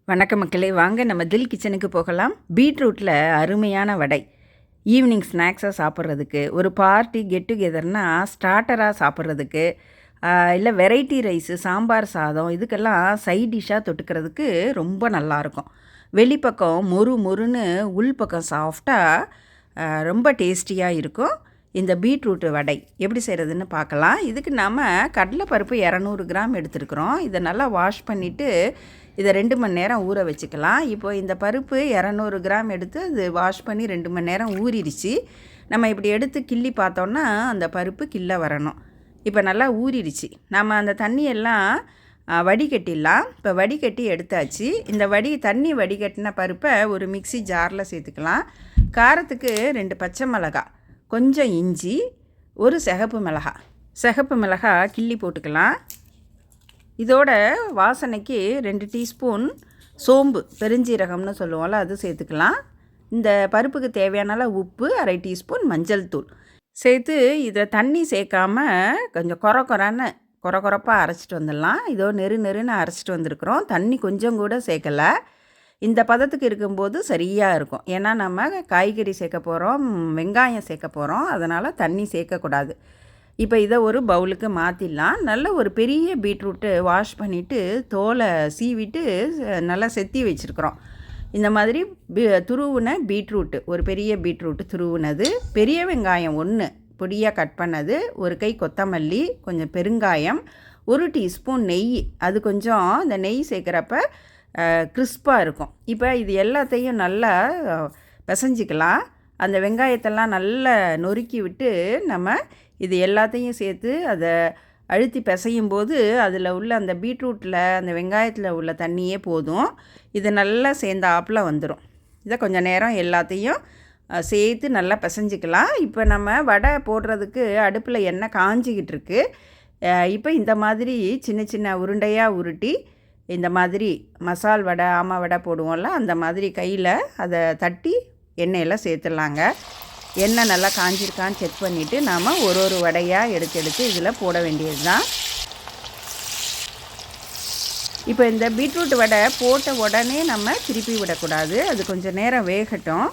வணக்கம் மக்களே, வாங்க நம்ம தில் கிச்சனுக்கு போகலாம். பீட்ரூட்டில் அருமையான வடை ஈவினிங் ஸ்நாக்ஸாக சாப்பிட்றதுக்கு, ஒரு பார்ட்டி கெட் டுகெதர்னால் ஸ்டார்டராக சாப்பிட்றதுக்கு, இல்லை வெரைட்டி ரைஸு, சாம்பார் சாதம் இதுக்கெல்லாம் சைட் டிஷ்ஷாக தொட்டுக்கிறதுக்கு ரொம்ப நல்லாயிருக்கும். வெளிப்பக்கம் மொறு மொறுன்னு உள்பக்கம் சாஃப்டாக ரொம்ப டேஸ்டியாக இருக்கும். இந்த பீட்ரூட்டு வடை எப்படி செய்கிறதுன்னு பார்க்கலாம். இதுக்கு நம்ம கடலைப்பருப்பு 200 கிராம் எடுத்துருக்குறோம். இதை நல்லா வாஷ் பண்ணிவிட்டு இதை 2 மணி நேரம் ஊற வச்சுக்கலாம். இப்போ இந்த பருப்பு 200 கிராம் எடுத்து அது வாஷ் பண்ணி 2 மணி நேரம் ஊறிடுச்சு. நம்ம இப்படி எடுத்து கிள்ளி பார்த்தோன்னா அந்த பருப்பு கிள்ள வரணும். இப்போ நல்லா ஊறிடுச்சு. நம்ம அந்த தண்ணியெல்லாம் வடிகட்டிடலாம். இப்போ வடிகட்டி எடுத்தாச்சு. இந்த தண்ணி வடிகட்டின பருப்பை ஒரு மிக்ஸி ஜாரில் சேர்த்துக்கலாம். காரத்துக்கு 2 பச்சை மிளகாய், கொஞ்சம் இஞ்சி, ஒரு சிகப்பு மிளகாய் கிள்ளி போட்டுக்கலாம். இதோட வாசனைக்கு 2 டீஸ்பூன் சோம்பு, பெருஞ்சீரகம்னு சொல்லுவோம்ல, அது சேர்த்துக்கலாம். இந்த பருப்புக்கு தேவையான உப்பு, 1/2 டீஸ்பூன் மஞ்சள் தூள் சேர்த்து இதை தண்ணி சேர்க்காமல் கொஞ்சம் கொரப்பாக அரைச்சிட்டு வந்துடலாம். இதோ நெருன்னு அரைச்சிட்டு வந்திருக்கிறோம். தண்ணி கொஞ்சம் கூட சேர்க்கலை. இந்த பதத்துக்கு இருக்கும்போது சரியாக இருக்கும். ஏன்னா நம்ம காய்கறி சேர்க்க போகிறோம், வெங்காயம் சேர்க்க போகிறோம், அதனால் தண்ணி சேர்க்கக்கூடாது. இப்போ இதை ஒரு பவுலுக்கு மாற்றிடலாம். நல்ல ஒரு பெரிய பீட்ரூட்டு வாஷ் பண்ணிவிட்டு தோலை சீவிட்டு நல்லா செத்தி வச்சுருக்குறோம். இந்த மாதிரி துருவுன பீட்ரூட்டு, ஒரு பெரிய பீட்ரூட்டு துருவுனது, பெரிய வெங்காயம் 1 பொடியாக கட் பண்ணது, ஒரு கை கொத்தமல்லி, கொஞ்சம் பெருங்காயம், 1 டீஸ்பூன் நெய். அது கொஞ்சம் இந்த நெய் சேர்க்குறப்ப கிறிஸ்பாக இருக்கும். இப்போ இது எல்லாத்தையும் நல்லா பிசைஞ்சிக்கலாம். அந்த வெங்காயத்தெல்லாம் நல்லா நொறுக்கி விட்டு நம்ம இது எல்லாத்தையும் சேர்த்து அதை அழுத்தி பிசையும் போது அதில் உள்ள அந்த பீட்ரூட்டில் அந்த வெங்காயத்தில் உள்ள தண்ணியே போதும். இது நல்லா சேர்ந்தாப்பில் வந்துடும். இதை கொஞ்சம் நேரம் எல்லாத்தையும் சேர்த்து நல்லா பிசைஞ்சிக்கலாம். இப்போ நம்ம வடை போடுறதுக்கு அடுப்பில் எண்ணெய் காஞ்சிக்கிட்டு இருக்கு. இப்போ இந்த மாதிரி சின்ன உருண்டையாக உருட்டி இந்த மாதிரி மசால் வடை, ஆமை வடை போடுவோம்ல, அந்த மாதிரி கையில் அதை தட்டி எண்ணெயில் சேர்த்துடலாங்க. எண்ணெய் நல்லா காஞ்சிருக்கான்னு செக் பண்ணிவிட்டு நாம் ஒரு வடையாக எடுத்து இதில் போட வேண்டியது தான். இப்போ இந்த பீட்ரூட் வடை போட்ட உடனே நம்ம திருப்பி விடக்கூடாது. அது கொஞ்சம் நேரம் வேகட்டும்.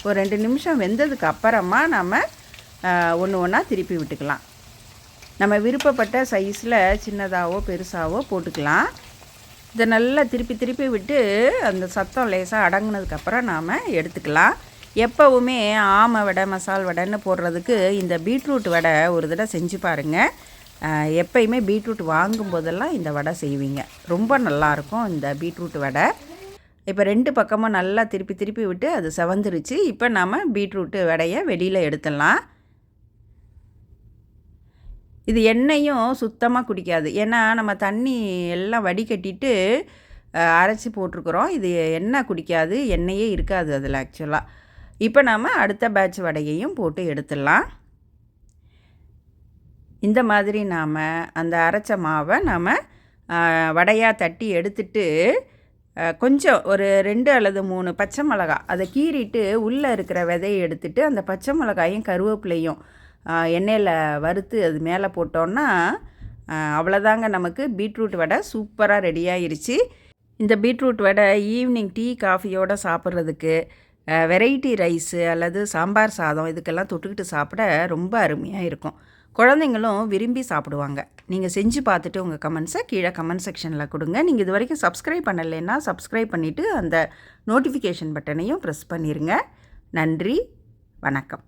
ஒரு 2 நிமிஷம் வெந்ததுக்கு அப்புறமா நம்ம ஒன்றா திருப்பி விட்டுக்கலாம். நம்ம விருப்பப்பட்ட சைஸில் சின்னதாகவோ பெருசாகவோ போட்டுக்கலாம். இதை நல்லா திருப்பி விட்டு அந்த சத்தம் லேசாக அடங்கினதுக்கப்புறம் நாம் எடுத்துக்கலாம். எப்போவுமே ஆமை வடை, மசால் வடைன்னு போடுறதுக்கு இந்த பீட்ரூட் வடை ஒரு தடவை செஞ்சு பாருங்கள். எப்போயுமே பீட்ரூட் வாங்கும்போதெல்லாம் இந்த வடை செய்வீங்க. ரொம்ப நல்லாயிருக்கும் இந்த பீட்ரூட் வடை. இப்போ 2 பக்கமும் நல்லா திருப்பி விட்டு அது செவந்துருச்சு. இப்போ நாம் பீட்ரூட்டு வடையை வெளியில் எடுத்துடலாம். இது எண்ணெயும் சுத்தமாக குடிக்காது. ஏன்னா நம்ம தண்ணி எல்லாம் வடிகட்டிட்டு அரைச்சி போட்டிருக்குறோம். இது எண்ணெய் குடிக்காது, எண்ணெயே இருக்காது அதில் ஆக்சுவலாக. இப்போ நாம் அடுத்த பேட்ச் வடையையும் போட்டு எடுத்துடலாம். இந்த மாதிரி நாம் அந்த அரைச்ச மாவை நாம் வடையாக தட்டி எடுத்துட்டு கொஞ்சம் ஒரு 2 அல்லது 3 பச்சை மிளகாய் அதை கீறிட்டு உள்ளே இருக்கிற விதையை எடுத்துட்டு அந்த பச்சை மிளகாயும் கருவேப்பிலையும் எண்ணெயில் வறுத்து அது மேலே போட்டோன்னா அவ்வளோதாங்க, நமக்கு பீட்ரூட் வடை சூப்பராக ரெடி ஆகிருச்சு. இந்த பீட்ரூட் வடை ஈவினிங் டீ காஃபியோடு சாப்பிட்றதுக்கு, வெரைட்டி ரைஸு அல்லது சாம்பார் சாதம் இதுக்கெல்லாம் தொட்டுக்கிட்டு சாப்பிட ரொம்ப அருமையாக இருக்கும். குழந்தைங்களும் விரும்பி சாப்பிடுவாங்க. நீங்கள் செஞ்சு பார்த்துட்டு உங்கள் கமெண்ட்ஸை கீழே கமெண்ட் செக்ஷனில் கொடுங்க. நீங்கள் இது வரைக்கும் சப்ஸ்கிரைப் பண்ணலைன்னா சப்ஸ்கிரைப் பண்ணிவிட்டு அந்த நோட்டிஃபிகேஷன் பட்டனையும் ப்ரெஸ் பண்ணிடுங்க. நன்றி, வணக்கம்.